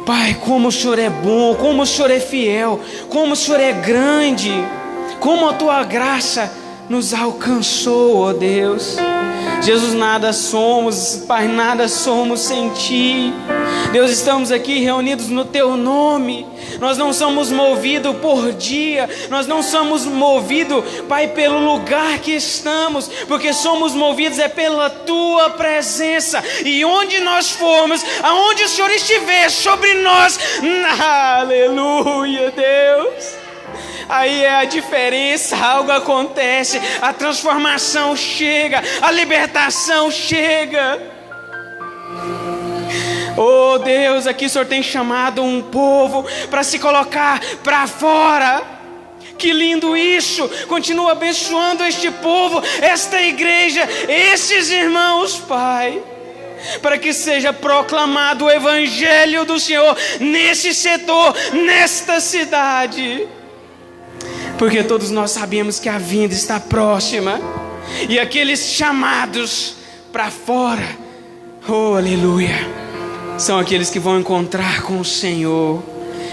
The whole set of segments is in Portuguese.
Pai, como o Senhor é bom, como o Senhor é fiel, como o Senhor é grande, como a Tua graça nos alcançou, ó Deus. Jesus, nada somos, Pai, nada somos sem Ti. Deus, estamos aqui reunidos no Teu nome. Nós não somos movidos por dia, nós não somos movidos, Pai, pelo lugar que estamos, porque somos movidos pela Tua presença. E onde nós formos, aonde o Senhor estiver sobre nós, aleluia, Deus. Aí é a diferença, algo acontece, a transformação chega, a libertação chega. Oh Deus, aqui o Senhor tem chamado um povo para se colocar para fora. Que lindo isso! Continua abençoando este povo, esta igreja, esses irmãos, Pai, para que seja proclamado o evangelho do Senhor nesse setor, nesta cidade. Porque todos nós sabemos que a vinda está próxima. E aqueles chamados para fora, oh aleluia, são aqueles que vão encontrar com o Senhor.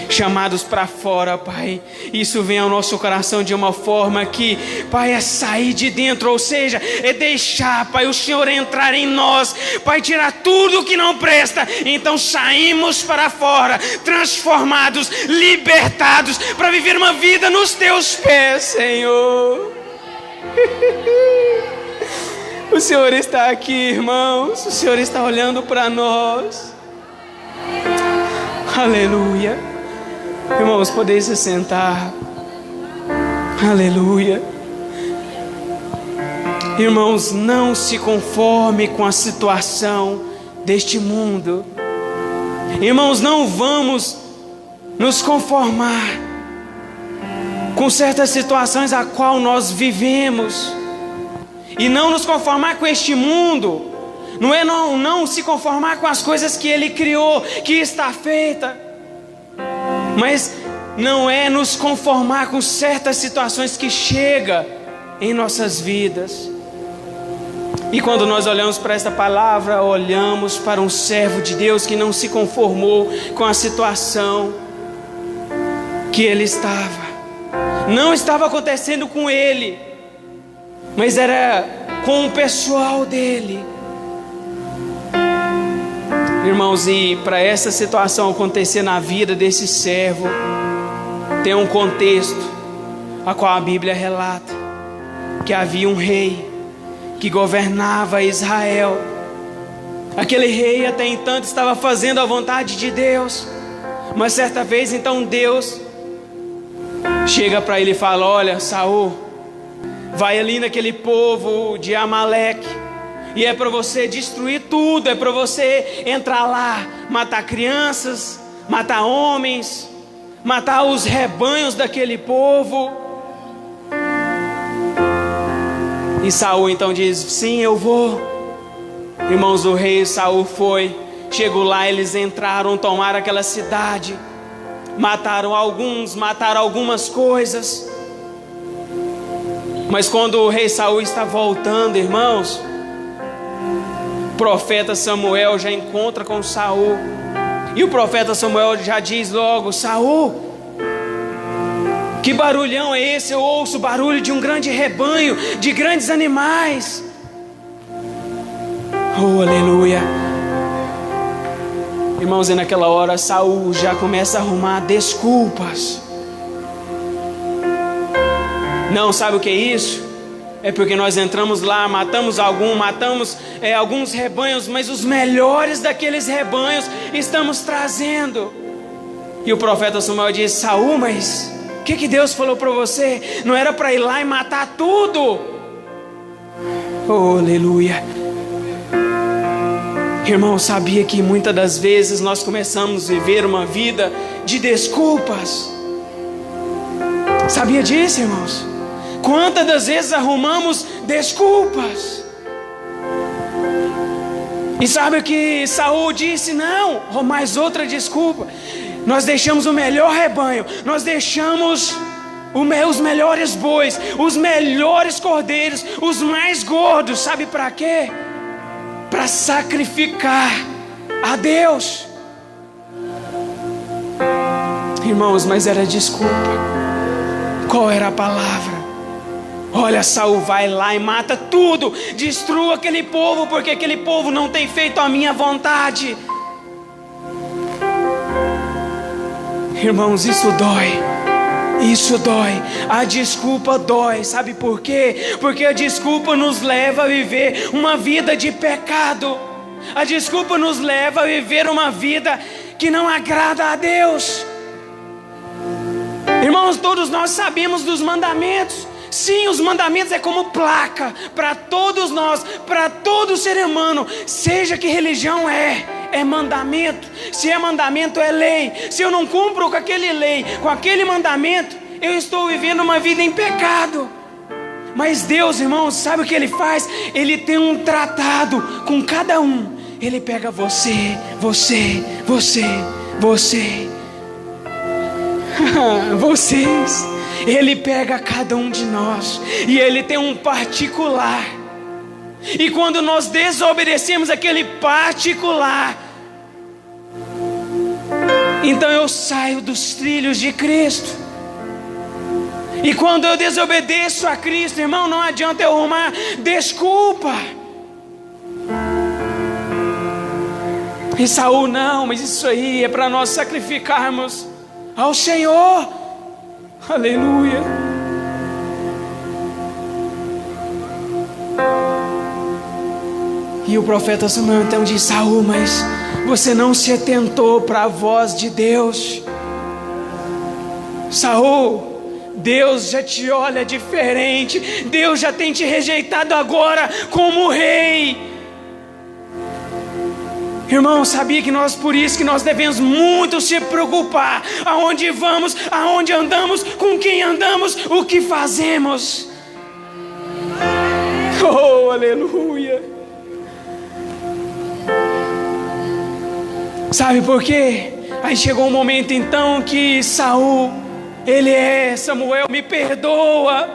Chamados para fora, Pai, isso vem ao nosso coração de uma forma que, Pai, é sair de dentro, ou seja, é deixar, Pai, o Senhor entrar em nós, Pai, tirar tudo que não presta. Então saímos para fora, transformados, libertados, para viver uma vida nos Teus pés, Senhor. O Senhor está aqui, irmãos, o Senhor está olhando para nós. Aleluia. Irmãos, podem se sentar. Aleluia. Irmãos, não se conforme com a situação deste mundo. Irmãos, não vamos nos conformar com certas situações a qual nós vivemos. E não nos conformar com este mundo. Não é não se conformar com as coisas que Ele criou, que está feita. Mas não é nos conformar com certas situações que chegam em nossas vidas. E quando nós olhamos para esta palavra, olhamos para um servo de Deus que não se conformou com a situação que ele estava. Não estava acontecendo com ele, mas era com o pessoal dele. Irmãos, e para essa situação acontecer na vida desse servo, tem um contexto a qual a Bíblia relata que havia um rei que governava Israel. Aquele rei até então estava fazendo a vontade de Deus, mas certa vez então Deus chega para ele e fala: olha, Saul, vai ali naquele povo de Amaleque, e é para você destruir tudo, é para você entrar lá, matar crianças, matar homens, matar os rebanhos daquele povo. E Saul então diz: sim, eu vou. Irmãos, o rei Saul foi, chegou lá, eles entraram, tomaram aquela cidade, mataram alguns, mataram algumas coisas. Mas quando o rei Saul está voltando, irmãos, o profeta Samuel já encontra com Saul. E o profeta Samuel já diz logo: Saul, que barulhão é esse? Eu ouço o barulho de um grande rebanho, de grandes animais. Oh, aleluia. Irmãos, e naquela hora Saul já começa a arrumar desculpas. Não, sabe o que é isso? É porque nós entramos lá, matamos alguns rebanhos, mas os melhores daqueles rebanhos estamos trazendo. E o profeta Samuel diz: Saul, mas o que Deus falou para você? Não era para ir lá e matar tudo? Oh, aleluia. Irmão, sabia que muitas das vezes nós começamos a viver uma vida de desculpas? Sabia disso, irmãos? Quantas das vezes arrumamos desculpas? E sabe o que Saul disse? Não, mais outra desculpa. Nós deixamos o melhor rebanho, nós deixamos os melhores bois, os melhores cordeiros, os mais gordos. Sabe para quê? Para sacrificar a Deus. Irmãos, mas era desculpa. Qual era a palavra? Olha, Saul vai lá e mata tudo, destrua aquele povo, porque aquele povo não tem feito a minha vontade. Irmãos, isso dói. Isso dói, a desculpa dói, sabe por quê? Porque a desculpa nos leva a viver uma vida de pecado. A desculpa nos leva a viver uma vida que não agrada a Deus. Irmãos, todos nós sabemos dos mandamentos. Sim, os mandamentos é como placa para todos nós, para todo ser humano, seja que religião é mandamento. Se é mandamento, é lei. Se eu não cumpro com aquele lei, com aquele mandamento, eu estou vivendo uma vida em pecado. Mas Deus, irmãos, sabe o que Ele faz? Ele tem um tratado com cada um. Ele pega você, vocês. Ele pega cada um de nós e Ele tem um particular. E quando nós desobedecemos aquele particular, então eu saio dos trilhos de Cristo. E quando eu desobedeço a Cristo, irmão, não adianta eu arrumar desculpa. E Saul, não, mas isso aí é para nós sacrificarmos ao Senhor. Aleluia. E o profeta Samuel então diz: Saul, mas você não se atentou para a voz de Deus. Saul, Deus já te olha diferente. Deus já tem te rejeitado agora como rei. Irmão, sabia que por isso que nós devemos muito se preocupar aonde vamos, aonde andamos, com quem andamos, o que fazemos. Oh, aleluia. Sabe por quê? Aí chegou um momento então que Saul, Samuel, me perdoa.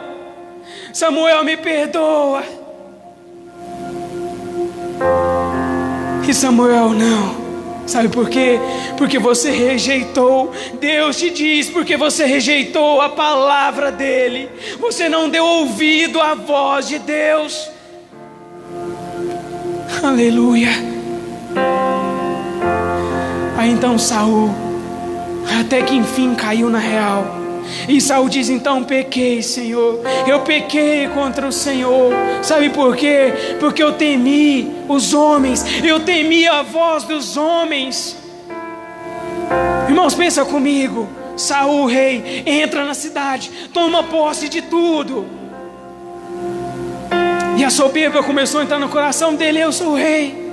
Samuel, me perdoa. E Samuel, não. Sabe por quê? Porque você rejeitou. Deus te diz, porque você rejeitou a palavra dEle. Você não deu ouvido à voz de Deus. Aleluia. Aí então Saul, até que enfim caiu na real. E Saul diz: então pequei, Senhor. Eu pequei contra o Senhor. Sabe por quê? Porque eu temi os homens. Eu temi a voz dos homens. Irmãos, pensa comigo. Saul, rei, entra na cidade, toma posse de tudo. E a soberba começou a entrar no coração dele: eu sou o rei.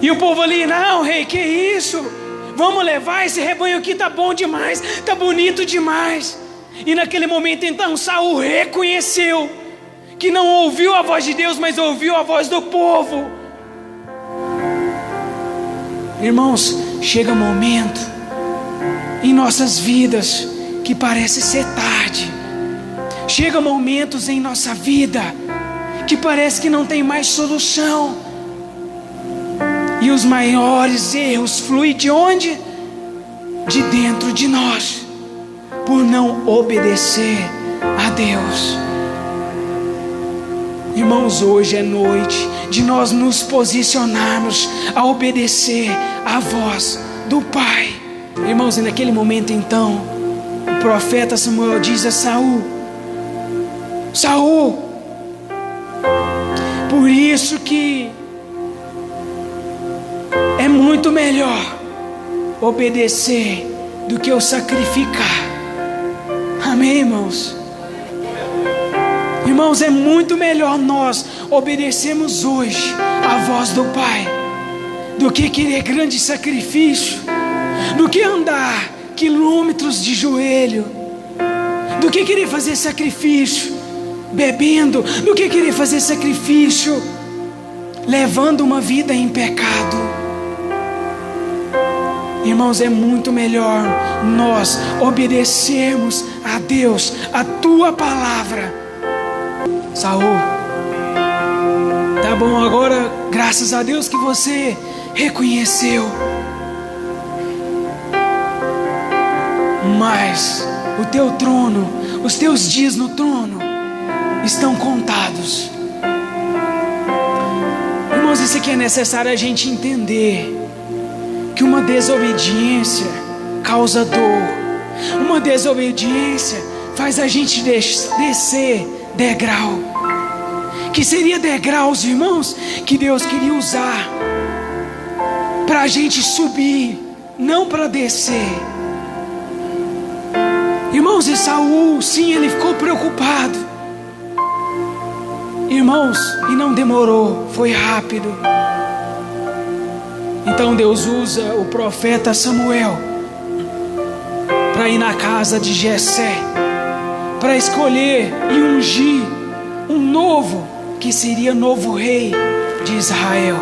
E o povo ali: não, rei, que isso? Vamos levar esse rebanho aqui, tá bom demais, tá bonito demais. E naquele momento então Saul reconheceu que não ouviu a voz de Deus, mas ouviu a voz do povo. Irmãos, chega um momento em nossas vidas que parece ser tarde. Chega momentos em nossa vida que parece que não tem mais solução. E os maiores erros fluem de onde? De dentro de nós, por não obedecer a Deus. Irmãos, hoje é noite de nós nos posicionarmos a obedecer a voz do Pai. Irmãos, e naquele momento então, o profeta Samuel diz a Saul: Saul, por isso que é muito melhor obedecer do que eu sacrificar. Amém, irmãos? Irmãos, é muito melhor nós obedecermos hoje a voz do Pai do que querer grande sacrifício, do que andar quilômetros de joelho, do que querer fazer sacrifício bebendo, do que querer fazer sacrifício levando uma vida em pecado. Irmãos, é muito melhor nós obedecermos a Deus, a tua palavra. Saul, tá bom, agora graças a Deus que você reconheceu. mas o teu trono, os teus dias no trono estão contados. Irmãos, isso aqui é necessário a gente entender, que uma desobediência causa dor, uma desobediência faz a gente descer degrau, que seria degraus, irmãos, que Deus queria usar para a gente subir, não para descer. Irmãos, e Saul, sim, ele ficou preocupado, irmãos, e não demorou, foi rápido. Então Deus usa o profeta Samuel para ir na casa de Jessé, para escolher e ungir um novo, que seria novo rei de Israel.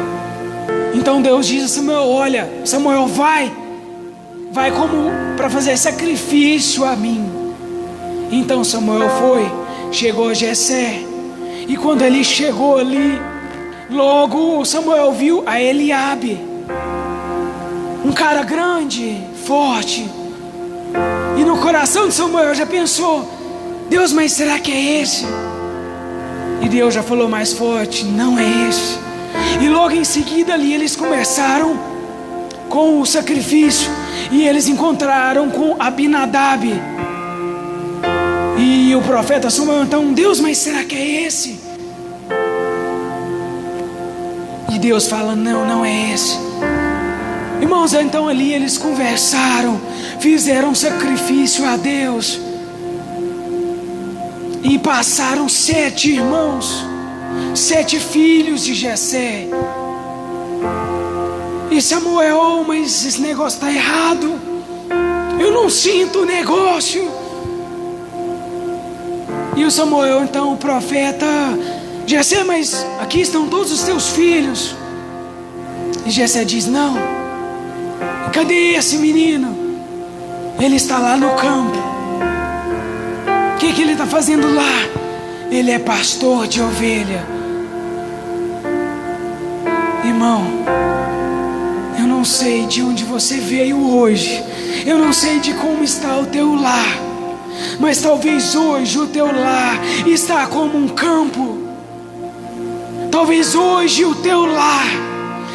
Então Deus diz a Samuel: olha, Samuel, vai como para fazer sacrifício a mim. Então Samuel foi, chegou a Jessé, e quando ele chegou ali, logo Samuel viu a Eliabe, um cara grande, forte, e no coração de Samuel já pensou: Deus, mas será que é esse? E Deus já falou mais forte: não é esse. E logo em seguida ali eles começaram com o sacrifício, e eles encontraram com Abinadab. E o profeta Samuel então: Deus, mas será que é esse? E Deus fala: não é esse. Irmãos, então ali eles conversaram, fizeram sacrifício a Deus, e passaram 7 irmãos, 7 filhos de Jessé. E Samuel: mas esse negócio está errado, eu não sinto o negócio. E o Samuel então, o profeta: Jessé, mas aqui estão todos os teus filhos. E Jessé diz: não, cadê esse menino? Ele está lá no campo. O que ele está fazendo lá? Ele é pastor de ovelha. Irmão, eu não sei de onde você veio hoje, eu não sei de como está o teu lar, mas talvez hoje o teu lar está como um campo. Talvez hoje o teu lar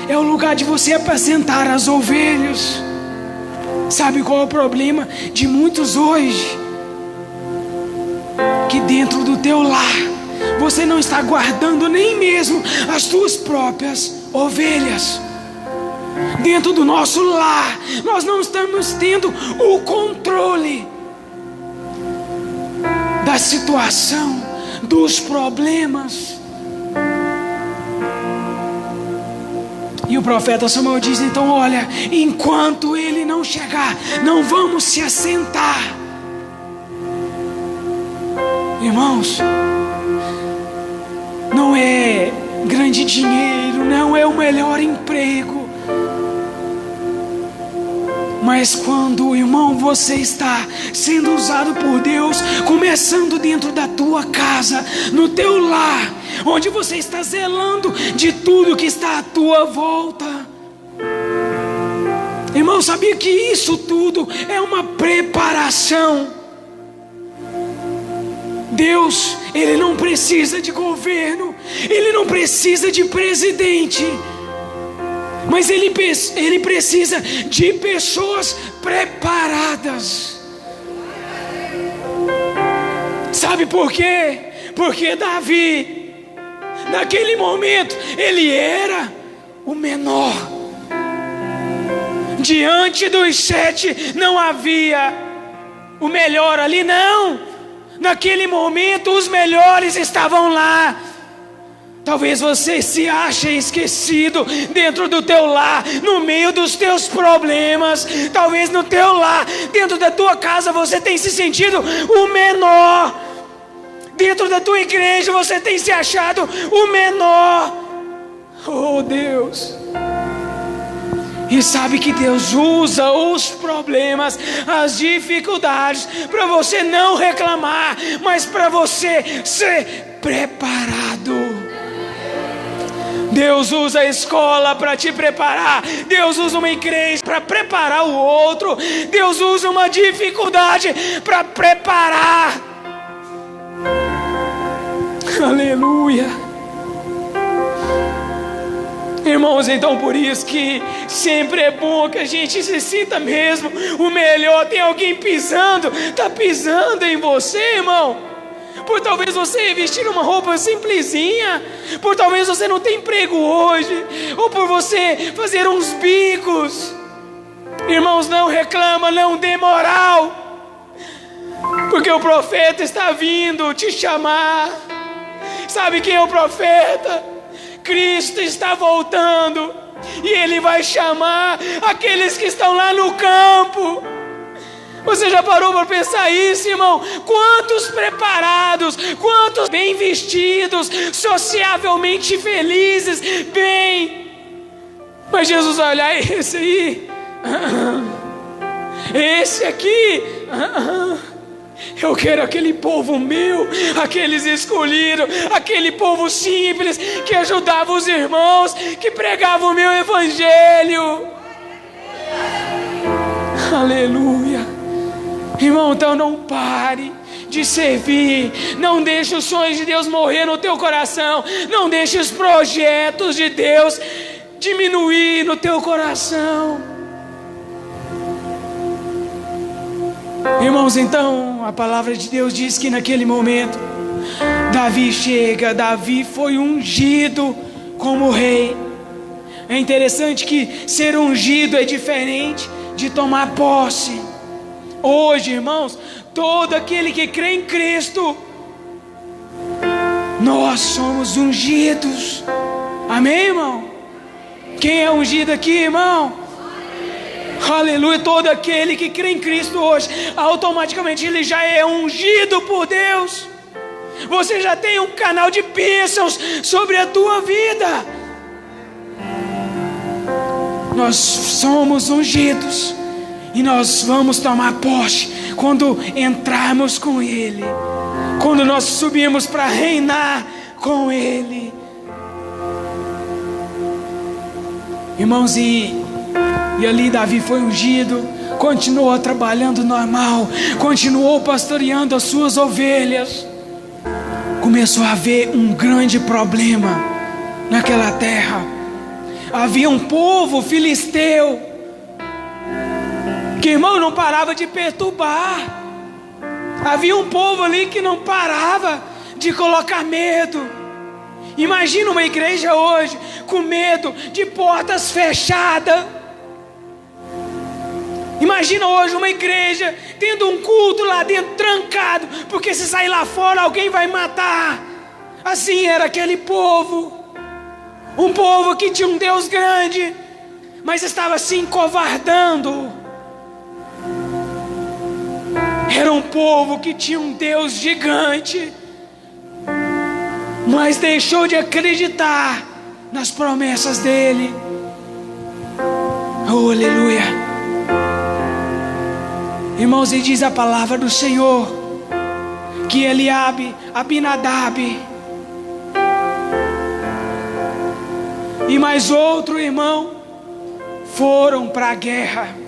é o lugar de você apacentar as ovelhas. Sabe qual é o problema de muitos hoje? Que dentro do teu lar você não está guardando nem mesmo as tuas próprias ovelhas. Dentro do nosso lar nós não estamos tendo o controle da situação, dos problemas. E o profeta Samuel diz então: olha, enquanto ele não chegar, não vamos se assentar. Irmãos, não é grande dinheiro, não é o melhor emprego, mas quando, irmão, você está sendo usado por Deus, começando dentro da tua casa, no teu lar, onde você está zelando de tudo que está à tua volta. Irmão, sabia que isso tudo é uma preparação? Deus, Ele não precisa de governo, Ele não precisa de presidente, mas Ele precisa de pessoas preparadas. Sabe por quê? Porque Davi, naquele momento, ele era o menor. Diante dos 7 não havia o melhor ali, não. Naquele momento os melhores estavam lá. Talvez você se ache esquecido dentro do teu lar, no meio dos teus problemas. Talvez no teu lar, dentro da tua casa, você tenha se sentido o menor. Dentro da tua igreja você tem se achado o menor. Oh Deus. E sabe que Deus usa os problemas, as dificuldades, para você não reclamar, mas para você ser preparado. Deus usa a escola para te preparar. Deus usa uma igreja para preparar o outro. Deus usa uma dificuldade para preparar. Aleluia. Irmãos, então por isso que sempre é bom que a gente se sinta mesmo o melhor. Tem alguém pisando, está pisando em você, irmão. Por talvez você vestir uma roupa simplesinha, por talvez você não tenha emprego hoje, ou por você fazer uns bicos. Irmãos, não reclama, não dê moral, porque o profeta está vindo te chamar. Sabe quem é o profeta? Cristo está voltando, e Ele vai chamar aqueles que estão lá no campo. Você já parou para pensar isso, irmão? Quantos preparados, quantos bem vestidos, sociavelmente felizes, bem. Mas Jesus vai olhar, esse aí, esse aqui, eu quero aquele povo meu, aqueles escolhidos, aquele povo simples, que ajudava os irmãos, que pregava o meu evangelho. Aleluia. Irmão, então não pare de servir. Não deixe os sonhos de Deus morrer no teu coração. Não deixe os projetos de Deus diminuir no teu coração. Irmãos, então a palavra de Deus diz que naquele momento Davi chega. Davi foi ungido como rei. É interessante que ser ungido é diferente de tomar posse. Hoje, irmãos, todo aquele que crê em Cristo, nós somos ungidos. Amém, irmão? Quem é ungido aqui, irmão? Aleluia. Todo aquele que crê em Cristo hoje, automaticamente ele já é ungido por Deus. Você já tem um canal de bênçãos sobre a tua vida. Nós somos ungidos. E nós vamos tomar posse quando entrarmos com Ele, quando nós subirmos para reinar com Ele. Irmãos, e ali Davi foi ungido, continuou trabalhando normal, continuou pastoreando as suas ovelhas. Começou a haver um grande problema naquela terra. Havia um povo filisteu que, irmão, não parava de perturbar. Havia um povo ali que não parava de colocar medo. Imagina uma igreja hoje com medo de portas fechadas. Imagina hoje uma igreja tendo um culto lá dentro trancado, porque se sair lá fora alguém vai matar. Assim era aquele povo. Um povo que tinha um Deus grande, mas estava se encovardando. Era um povo que tinha um Deus gigante, mas deixou de acreditar nas promessas dele. Oh, aleluia. Irmãos, e diz a palavra do Senhor que Eliabe, Abinadab e mais outro irmão foram para a guerra.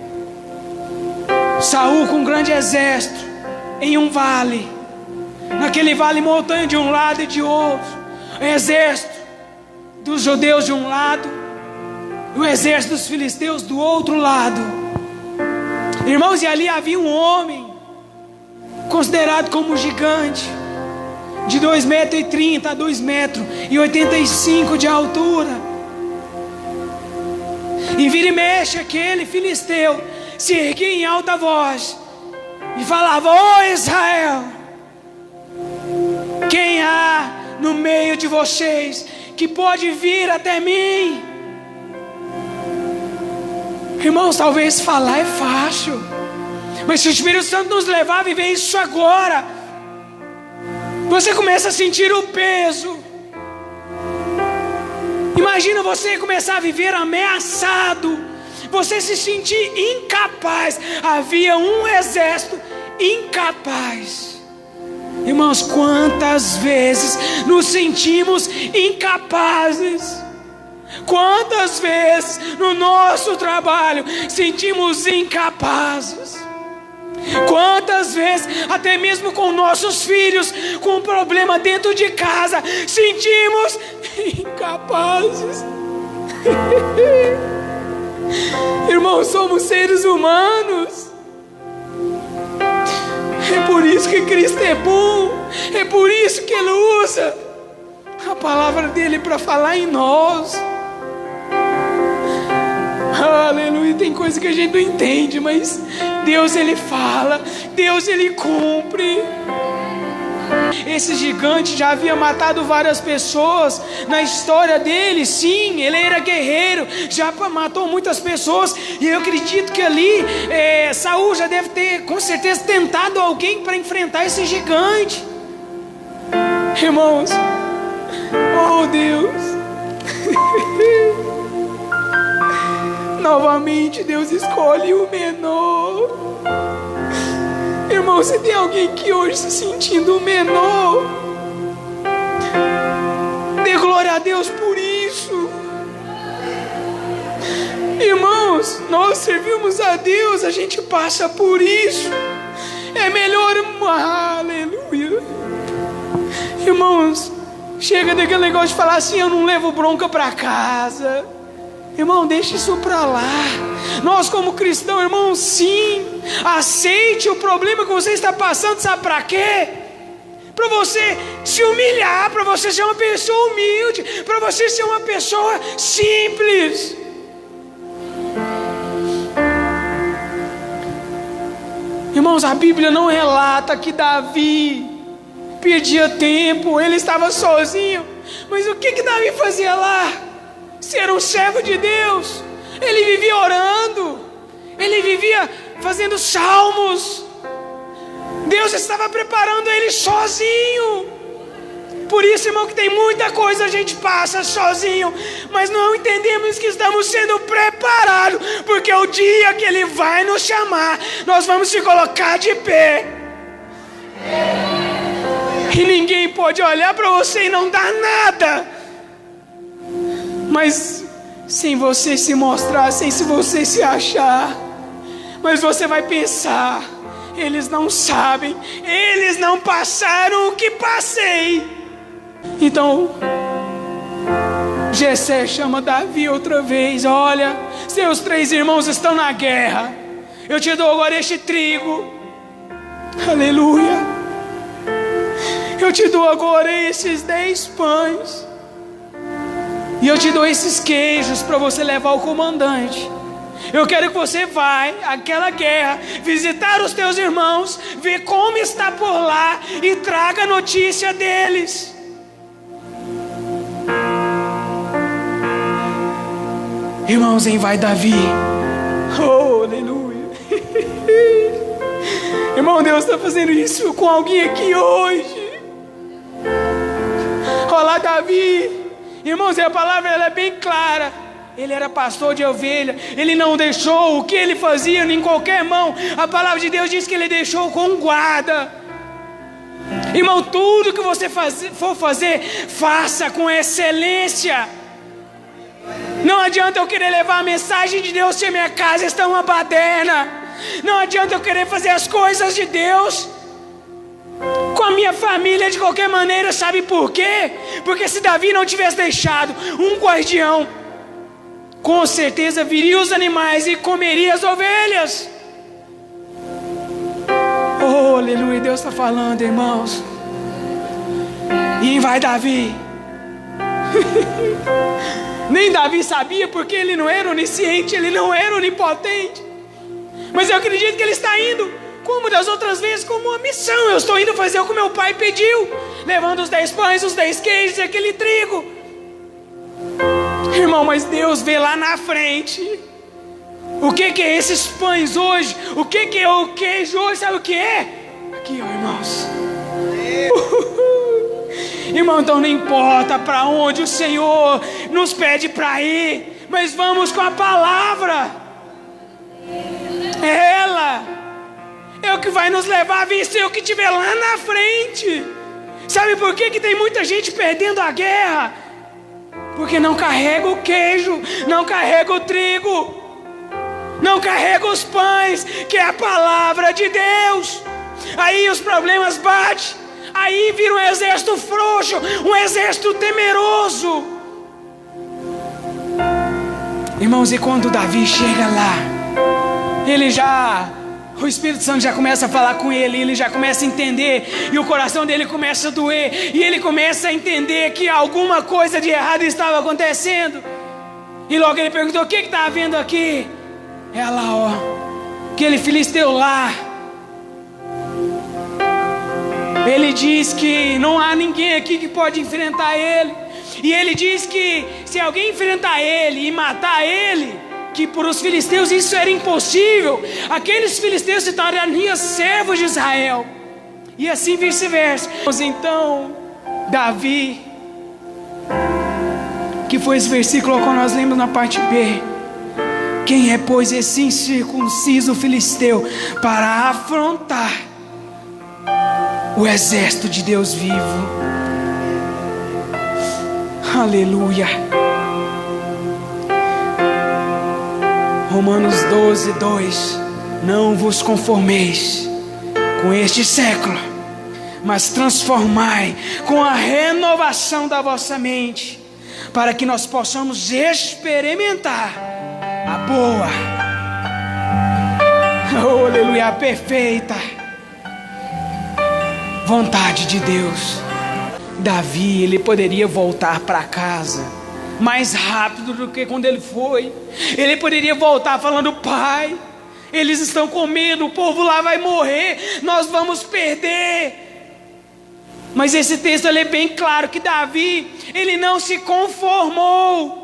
Saul com um grande exército em um vale. Naquele vale montanha de um lado e de outro. O exército dos judeus de um lado, o exército dos filisteus do outro lado. Irmãos, e ali havia um homem considerado como gigante, de 2,30 m a 2,85 m de altura. E vira e mexe aquele filisteu se erguia em alta voz e falava: ó Israel, quem há no meio de vocês que pode vir até mim? Irmãos, talvez falar é fácil, mas se o Espírito Santo nos levar a viver isso agora, você começa a sentir o peso. Imagina você começar a viver ameaçado, você se sentir incapaz. Havia um exército incapaz. Irmãos, quantas vezes nos sentimos incapazes? Quantas vezes no nosso trabalho sentimos incapazes? Quantas vezes, até mesmo com nossos filhos, com um problema dentro de casa, sentimos incapazes? Irmãos, somos seres humanos. É por isso que Cristo é bom. É por isso que Ele usa a palavra dEle para falar em nós. Aleluia. Tem coisa que a gente não entende, mas Deus, Ele fala. Deus, Ele cumpre. Esse gigante já havia matado várias pessoas na história dele. Sim, ele era guerreiro, já matou muitas pessoas. E eu acredito que ali Saul já deve ter, com certeza, tentado alguém para enfrentar esse gigante. Irmãos, oh Deus, novamente Deus escolhe o menor. Irmão, se tem alguém que hoje se sentindo menor, dê glória a Deus por isso. Irmãos, nós servimos a Deus, a gente passa por isso. É melhor, aleluia. Irmãos, chega daquele negócio de falar assim: eu não levo bronca para casa. Irmão, deixa isso para lá. Nós como cristãos, irmão, sim, aceite o problema que você está passando. Sabe para quê? Para você se humilhar, para você ser uma pessoa humilde, para você ser uma pessoa simples. Irmãos, a Bíblia não relata que Davi perdia tempo, ele estava sozinho. Mas o que Davi fazia lá? Ser um servo de Deus. Ele vivia orando, ele vivia fazendo salmos. Deus estava preparando ele sozinho. Por isso, irmão, que tem muita coisa a gente passa sozinho, mas não entendemos que estamos sendo preparados, porque o dia que Ele vai nos chamar, nós vamos se colocar de pé. E ninguém pode olhar para você e não dar nada. Mas sem você se mostrar, sem você se achar, mas você vai pensar: eles não sabem, eles não passaram o que passei. Então Jessé chama Davi outra vez: olha, seus 3 irmãos estão na guerra, eu te dou agora este trigo, aleluia, eu te dou agora esses 10 pães, e eu te dou esses queijos para você levar ao comandante. Eu quero que você vá àquela guerra, visitar os teus irmãos, ver como está por lá e traga notícia deles. Irmãos, em vai Davi. Oh, aleluia. Irmão, Deus está fazendo isso com alguém aqui hoje. Olá, Davi. Irmãos, a palavra ela é bem clara. Ele era pastor de ovelha. Ele não deixou o que ele fazia em qualquer mão. A palavra de Deus diz que ele deixou com guarda. Irmão, tudo que você for fazer, faça com excelência. Não adianta eu querer levar a mensagem de Deus se a minha casa está uma baderna. Não adianta eu querer fazer as coisas de Deus com a minha família de qualquer maneira. Sabe por quê? Porque se Davi não tivesse deixado um guardião, com certeza viria os animais e comeria as ovelhas. Oh, aleluia, Deus está falando, irmãos. E vai Davi. Nem Davi sabia, porque ele não era onisciente, ele não era onipotente. Mas eu acredito que ele está indo, como das outras vezes, como uma missão. Eu estou indo fazer o que meu pai pediu, levando os 10 pães, os 10 queijos e aquele trigo. Irmão, mas Deus vê lá na frente. O que é esses pães hoje? O que é o queijo hoje? Sabe o que é? Aqui, ó, irmãos. Irmão, então não importa para onde o Senhor nos pede para ir, mas vamos com a palavra. Ela é o que vai nos levar a vencer o que tiver lá na frente. Sabe por que tem muita gente perdendo a guerra? Porque não carrega o queijo, não carrega o trigo, não carrega os pães, que é a palavra de Deus. Aí os problemas batem, aí vira um exército frouxo, um exército temeroso. Irmãos, e quando Davi chega lá, o Espírito Santo já começa a falar com ele, ele já começa a entender, e o coração dele começa a doer, e ele começa a entender que alguma coisa de errado estava acontecendo. E logo ele perguntou: o que está havendo aqui? É lá, aquele filisteu lá. Ele diz que não há ninguém aqui que pode enfrentar ele. E ele diz que se alguém enfrentar ele e matar ele, que por os filisteus isso era impossível, aqueles filisteus se tornariam servos de Israel, e assim vice-versa. Então Davi, que foi esse versículo que nós lemos na parte B: quem é, pois, esse incircunciso filisteu para afrontar o exército de Deus vivo? Aleluia. Romanos 12:2: não vos conformeis com este século, mas transformai com a renovação da vossa mente, para que nós possamos experimentar a boa, aleluia, a perfeita vontade de Deus. Davi, ele poderia voltar para casa mais rápido do que quando ele foi. Ele poderia voltar falando: pai, eles estão com medo, o povo lá vai morrer, nós vamos perder. Mas esse texto ele é bem claro que Davi, ele não se conformou.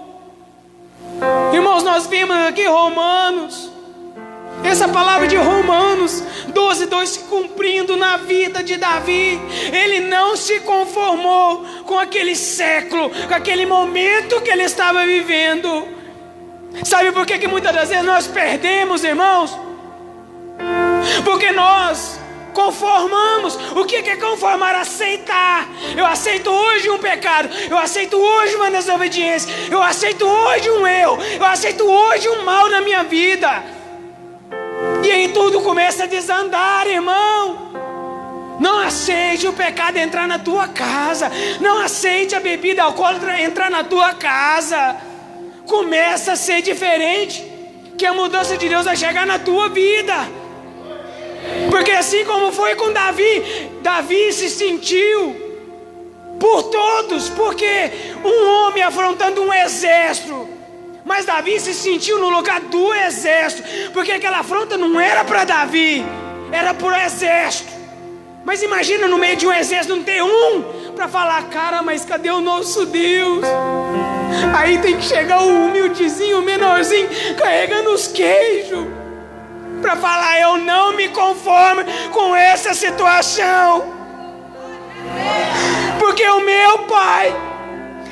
Irmãos, nós vimos aqui Romanos, essa palavra de Romanos 12:2 se cumprindo na vida de Davi. Ele não se conformou com aquele século, com aquele momento que ele estava vivendo. Sabe por que muitas das vezes nós perdemos, irmãos? Porque nós conformamos. O que é conformar? Aceitar. Eu aceito hoje um pecado, eu aceito hoje uma desobediência, eu aceito hoje um erro, eu aceito hoje um mal na minha vida. E aí tudo começa a desandar, irmão. Não aceite o pecado entrar na tua casa. Não aceite a bebida alcoólatra entrar na tua casa. Começa a ser diferente, que a mudança de Deus vai chegar na tua vida. Porque assim como foi com Davi, Davi se sentiu por todos, porque um homem afrontando um exército. Mas Davi se sentiu no lugar do exército, porque aquela afronta não era para Davi, era para o exército. Mas imagina no meio de um exército não ter um para falar: cara, mas cadê o nosso Deus? Aí tem que chegar o humildezinho, o menorzinho, carregando os queijos, para falar: eu não me conformo com essa situação, porque o meu pai,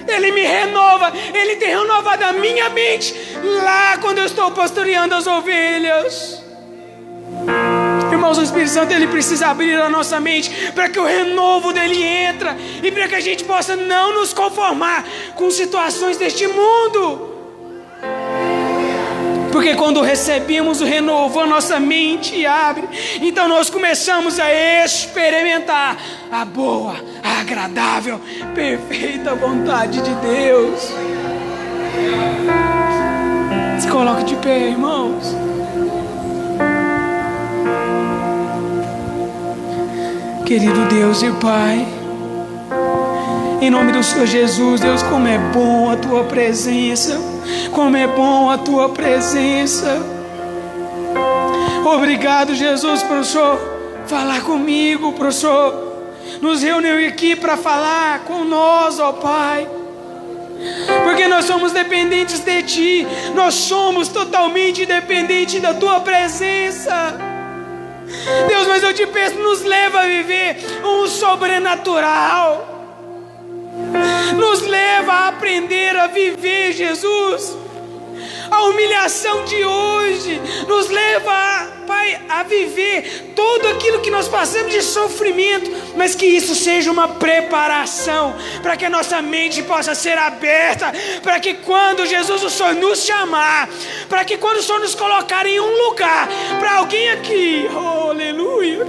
Ele me renova, Ele tem renovado a minha mente lá quando eu estou pastoreando as ovelhas. Irmãos, o Espírito Santo, Ele precisa abrir a nossa mente para que o renovo dEle entre e para que a gente possa não nos conformar com situações deste mundo. Porque quando recebemos o renovo, a nossa mente abre. Então nós começamos a experimentar a boa, a agradável, perfeita vontade de Deus. Se coloque de pé, irmãos. Querido Deus e Pai, em nome do Senhor Jesus, Deus, como é bom a Tua presença, como é bom a Tua presença. Obrigado, Jesus, por o Senhor falar comigo, por o Senhor nos reunir aqui para falar com nós, ó Pai. Porque nós somos dependentes de Ti, nós somos totalmente dependentes da Tua presença. Deus, mas eu te peço, nos leva a viver um sobrenatural. Nos leva a aprender a viver, Jesus, a humilhação de hoje. Nos leva Pai, a viver tudo aquilo que nós passamos de sofrimento, mas que isso seja uma preparação para que a nossa mente possa ser aberta, para que quando Jesus o Senhor nos chamar, para que quando o Senhor nos colocar em um lugar, para alguém aqui, oh, aleluia,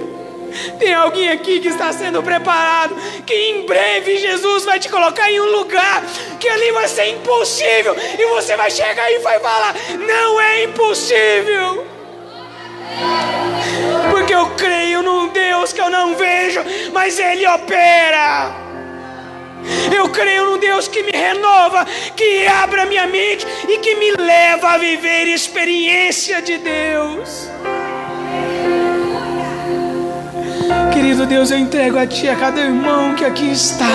tem alguém aqui que está sendo preparado, que em breve Jesus vai te colocar em um lugar que ali vai ser impossível, e você vai chegar e vai falar: não é impossível, porque eu creio num Deus que eu não vejo, mas Ele opera. Eu creio num Deus que me renova, que abre a minha mente e que me leva a viver experiência de Deus. Querido Deus, eu entrego a Ti a cada irmão que aqui está.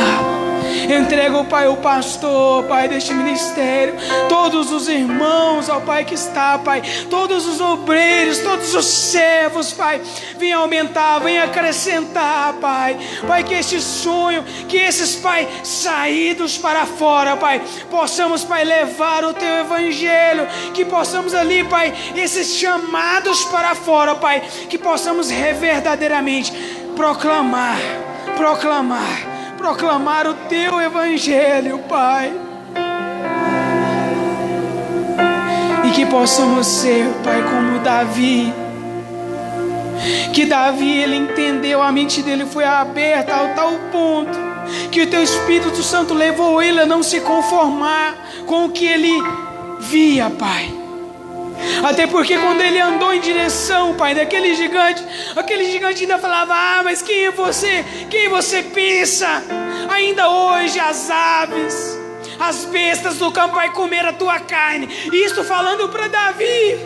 Eu entrego, Pai, o pastor, Pai, deste ministério, todos os irmãos, ó Pai, que está, Pai, todos os obreiros, todos os servos, Pai, venha aumentar, venha acrescentar, Pai, Pai, que este sonho, que esses, Pai, saídos para fora, Pai, possamos, Pai, levar o Teu Evangelho, que possamos ali, Pai, esses chamados para fora, Pai, que possamos verdadeiramente proclamar o Teu Evangelho, Pai. E que possamos ser, Pai, como Davi. Que Davi, ele entendeu, a mente dele foi aberta ao tal ponto que o Teu Espírito Santo levou ele a não se conformar com o que ele via, Pai. Até porque quando ele andou em direção, Pai, daquele gigante, aquele gigante ainda falava: ah, mas quem é você? Quem você pensa? Ainda hoje as aves, as bestas do campo vai comer a tua carne. Isso falando para Davi.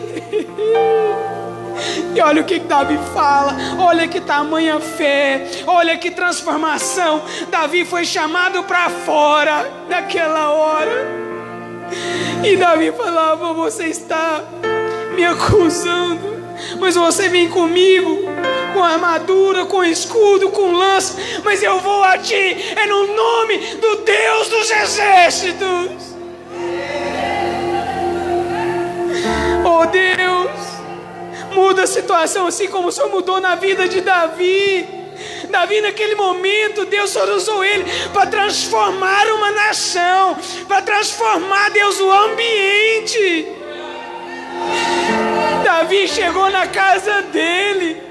E olha o que Davi fala, olha que tamanha fé, olha que transformação. Davi foi chamado para fora naquela hora. E Davi falava: você está me acusando, mas você vem comigo com armadura, com escudo, com lança, mas eu vou a Ti, é no nome do Deus dos exércitos. Oh Deus, muda a situação assim como o Senhor mudou na vida de Davi. Davi, naquele momento, Deus só usou ele para transformar uma nação, para transformar, Deus, o ambiente. Davi chegou na casa dele,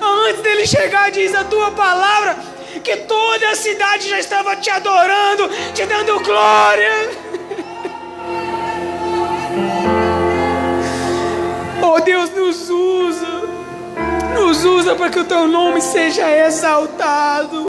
antes dele chegar, diz a Tua palavra, que toda a cidade já estava Te adorando, Te dando glória. Oh Deus, nos usa para que o Teu nome seja exaltado.